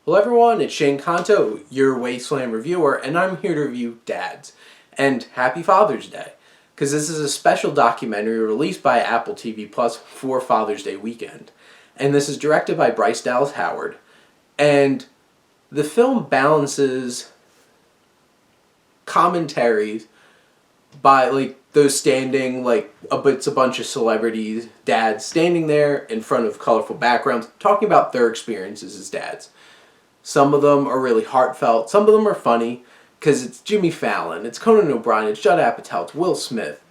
Hello everyone, it's Shane Kanto, your Wasteland reviewer, and I'm here to review Dads. And happy Father's Day, because this is a special documentary released by Apple TV Plus for Father's Day weekend. And this is directed by Bryce Howard. And the film balances commentaries by those standing, it's a bunch of celebrities, dads standing there in front of colorful backgrounds talking about their experiences as dads. Some of them are really heartfelt. Some of them are funny because it's Jimmy Fallon, it's Conan O'Brien, it's Judd Apatow, it's Will Smith.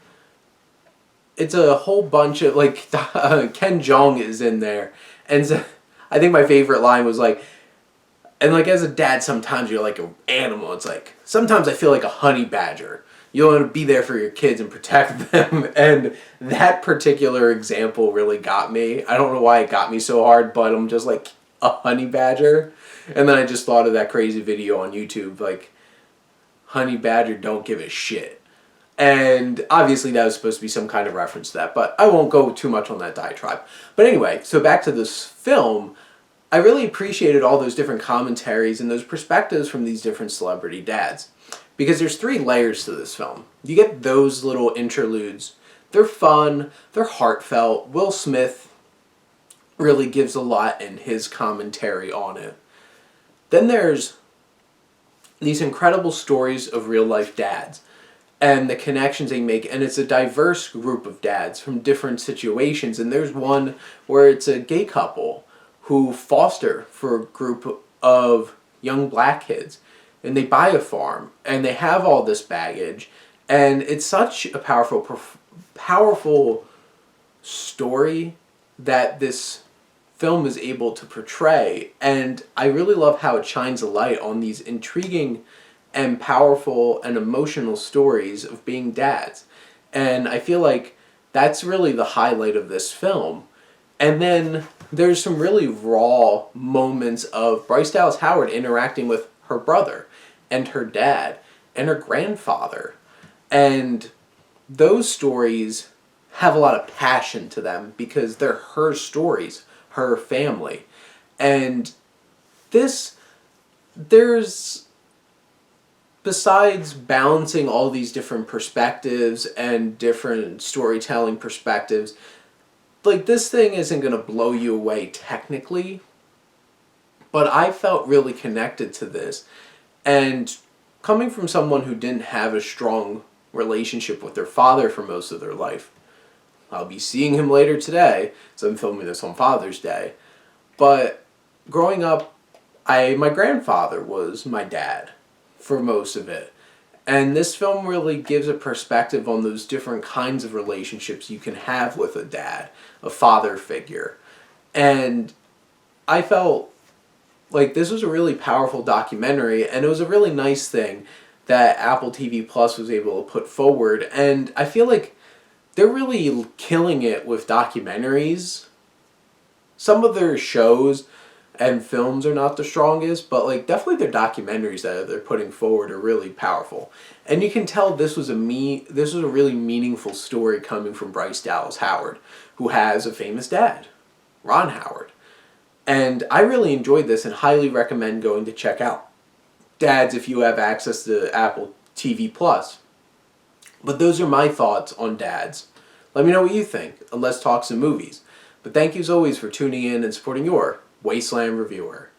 It's a whole bunch of, Ken Jeong is in there. And so, I think my favorite line was as a dad, sometimes you're like an animal. It's like, sometimes I feel like a honey badger. You want to be there for your kids and protect them. And that particular example really got me. I don't know why it got me so hard, but I'm just like, a honey badger? And then I just thought of that crazy video on YouTube, honey badger don't give a shit. And obviously that was supposed to be some kind of reference to that, but I won't go too much on that diatribe. But anyway, so back to this film, I really appreciated all those different commentaries and those perspectives from these different celebrity dads. Because there's 3 layers to this film. You get those little interludes. They're fun, they're heartfelt. Will Smith really gives a lot in his commentary on it. Then there's these incredible stories of real-life dads and the connections they make, and it's a diverse group of dads from different situations. And there's one where it's a gay couple who foster for a group of young black kids, and they buy a farm, and they have all this baggage, and it's such a powerful story that this film is able to portray. And I really love how it shines a light on these intriguing and powerful and emotional stories of being dads. And I feel like that's really the highlight of this film. And then there's some really raw moments of Bryce Dallas Howard interacting with her brother and her dad and her grandfather. And those stories have a lot of passion to them because they're her stories, her family. And there's, besides balancing all these different perspectives and different storytelling perspectives, this thing isn't going to blow you away technically, but I felt really connected to this. And coming from someone who didn't have a strong relationship with their father for most of their life, I'll be seeing him later today, so I'm filming this on Father's Day. But growing up, my grandfather was my dad for most of it. And this film really gives a perspective on those different kinds of relationships you can have with a dad, a father figure. And I felt like this was a really powerful documentary, and it was a really nice thing that Apple TV Plus was able to put forward. And I feel like they're really killing it with documentaries. Some of their shows and films are not the strongest, but definitely their documentaries that they're putting forward are really powerful. And you can tell this was a really meaningful story coming from Bryce Dallas Howard, who has a famous dad, Ron Howard. And I really enjoyed this and highly recommend going to check out Dads if you have access to Apple TV Plus. But those are my thoughts on Dads. Let me know what you think, and let's talk some movies. But thank you as always for tuning in and supporting your Wasteland reviewer.